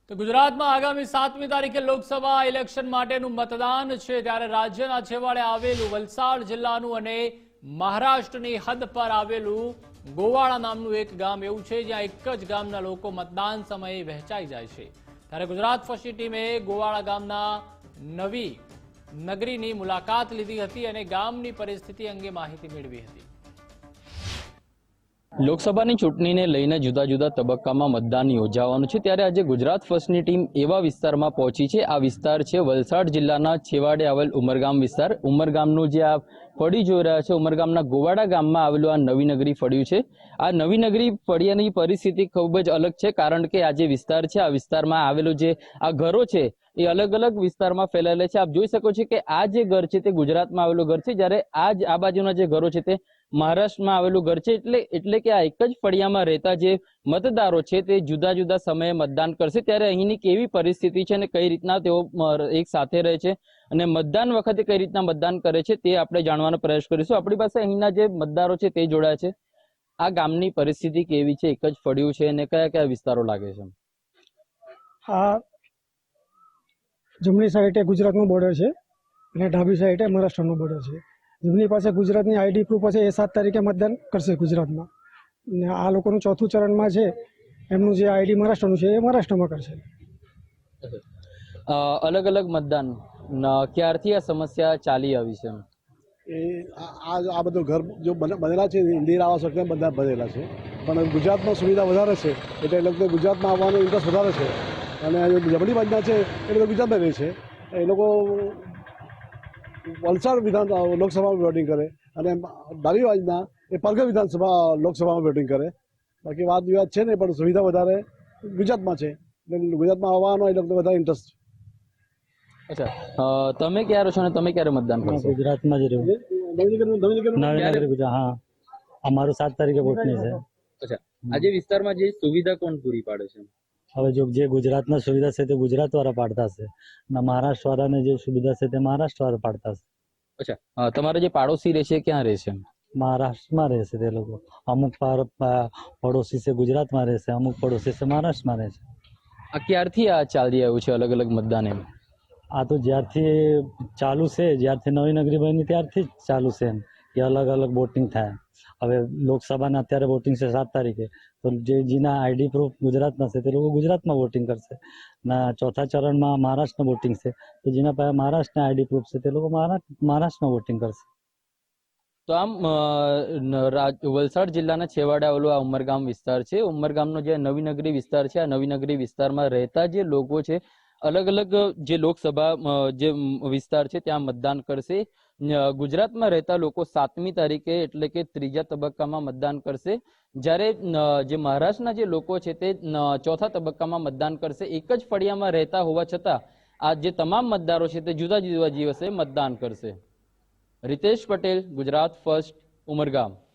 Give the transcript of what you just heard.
તો ગુજરાતમાં આગામી 7મી તારીખે લોકસભા ઇલેક્શન માટેનું મતદાન છે, ત્યારે રાજ્યના છેવાડે આવેલું વલસાડ જિલ્લાનું અને મહારાષ્ટ્રની હદ પર આવેલું ગોવાડા નામનું એક ગામ એવું છે જ્યાં એક જ ગામના લોકો મતદાન સમયે વહેંચાઈ જાય છે। ત્યારે ગુજરાત ફર્સ્ટની ટીમે ગોવાડા ગામના નવી નગરીની મુલાકાત લીધી હતી અને ગામની પરિસ્થિતિ અંગે માહિતી મેળવી હતી। લોકસભાની ચૂંટણીને લઈને જુદા જુદા તબક્કામાં મતદાન યોજાવાનું છે, ત્યારે આજે ગુજરાત ફર્સ્ટની ટીમ એવા વિસ્તારમાં પહોંચી છે। આ વિસ્તાર છે વલસાડ જિલ્લાના છેવાડે આવેલ ઉમરગામ વિસ્તાર। ઉમરગામનું જે આ ફળી જોઈ રહ્યા છે, ઉમરગામના ગોવાડા ગામમાં આવેલું આ નવી નગરી ફળ્યું છે। આ નવી નગરી ફળિયાની પરિસ્થિતિ ખૂબ જ અલગ છે, કારણ કે આ જે વિસ્તાર છે, આ વિસ્તારમાં આવેલું જે આ ઘરો છે એ અલગ અલગ વિસ્તારમાં ફેલાયેલા છે। આપ જોઈ શકો છો કે આ જે ઘર છે તે ગુજરાતમાં આવેલું ઘર છે, જ્યારે આ બાજુના જે ઘરો છે તે મહારાષ્ટ્રમાં આવેલું ઘર છે। એટલે કે આ એક જ ફળિયામાં રહેતા જે મતદારો છે તે જુદા જુદા સમયે મતદાન કરશે। ત્યારે અહીંની કેવી પરિસ્થિતિ છે અને કઈ રીતના તેઓ એક સાથે રહે છે અને મતદાન વખતે કઈ રીતના મતદાન કરે છે તે આપણે જાણવાનો પ્રયાસ કરીશું। આપણી પાસે અહીંના જે મતદારો છે તે જોડાયા છે। આ ગામની પરિસ્થિતિ કેવી છે, એક જ ફળિયું છે અને કયા કયા વિસ્તારો લાગે છે? આ જમણી સાઈડે ગુજરાતનું બોર્ડર છે અને ડાબી સાઈડે મહારાષ્ટ્રનું બોર્ડર છે। જેમની પાસે ગુજરાતની આઈડી પ્રૂફ હશે એ 7 તારીખે મતદાન કરશે ગુજરાતમાં, અને આ લોકોનું ચોથું ચરણમાં છે, એમનું જે આઈડી મહારાષ્ટ્રનું છે એ મહારાષ્ટ્રમાં કરશે। અલગ અલગ મતદાન ક્યારથી આ સમસ્યા ચાલી આવી છે? એ આ બધું ઘર જો બનેલા છે ઇન્દિરા આવાસ વખતે બધા બનેલા છે, પણ ગુજરાતમાં સુવિધા વધારે છે એટલે એ લોકો ગુજરાતમાં આવવાનો ઇન્ટરેસ્ટ વધારે છે, અને જમણી બાજુના છે એ લોકો ગુજરાતમાં રહે છે। એ લોકો વલસાડ લોકસભામાં વોટિંગ કરે અને ડાબી બાજુના એ પરગર વિધાનસભા લોકસભામાં વોટિંગ કરે। બાકી વાદ વિવાદ છે ને, પણ સુવિધા વધારે ગુજરાતમાં છે એટલે ગુજરાતમાં આવવાનો એ લોકો વધારે ઇન્ટરેસ્ટ છે। અચ્છા, તમે ક્યારે છો અને તમે ક્યારે મતદાન કરશો? ગુજરાતમાં જ રહ્યું નવીનગર ગુજરાત। હા, અમારું 7 તારીખે વોટની છે। અચ્છા, આજે વિસ્તારમાં જે સુવિધા કોણ પૂરી પાડે છે? હવે જો જે ગુજરાતના સુવિધા છે તે ગુજરાત વાળા પાડતા છે, અને મહારાષ્ટ્ર વાળાને જે સુવિધા છે તે મહારાષ્ટ્ર વાળા પાડતા છે। અચ્છા, તમારા જે પાડોશી રહેશે ક્યાં રહેશે? મહારાષ્ટ્રમાં રહેશે તે લોકો। અમુક પડોશી છે ગુજરાતમાં રહેશે, અમુક પડોશી છે મહારાષ્ટ્રમાં રહેશે। આ ક્યારથી આ ચાલી આવ્યું છે અલગ અલગ મતદાન એમ? આ તો જ્યારથી ચાલુ છે, જ્યારથી નવી નગરી બની ત્યારથી જ ચાલુ છે એમ કે અલગ અલગ વોટિંગ થાય। હવે લોકસભાના અત્યારે વોટિંગ છે 7 તારીખે, તો જેના આઈડી પ્રૂફ ગુજરાતના છે તે લોકો ગુજરાતમાં વોટિંગ કરશે, ના ચોથા ચરણમાં મહારાષ્ટ્રનું વોટિંગ છે તો જેના પાસે મહારાષ્ટ્રના આઈડી પ્રૂફ છે તે લોકો મહારાષ્ટ્રમાં વોટિંગ કરશે। તો આમ વલસાડ જિલ્લાના છેવાડે આવેલો આ ઉમરગામ વિસ્તાર છે। ઉમરગામનો જે નવી નગરી વિસ્તાર છે, આ નવી નગરી વિસ્તારમાં રહેતા જે લોકો છે અલગ અલગ જે લોકસભા જે વિસ્તાર છે ત્યાં મતદાન કરશે। ગુજરાતમાં રહેતા લોકો 7મી તારીખે એટલે કે ત્રીજા તબક્કામાં મતદાન કરશે, જ્યારે જે મહારાષ્ટ્રના જે લોકો છે તે ચોથા તબક્કામાં મતદાન કરશે। એક જ ફળિયામાં રહેતા હોવા છતાં આ જે તમામ મતદારો છે તે જુદા જુદા દિવસે મતદાન કરશે। रितेश पटेल, गुजरात फर्स्ट, उमरगाम।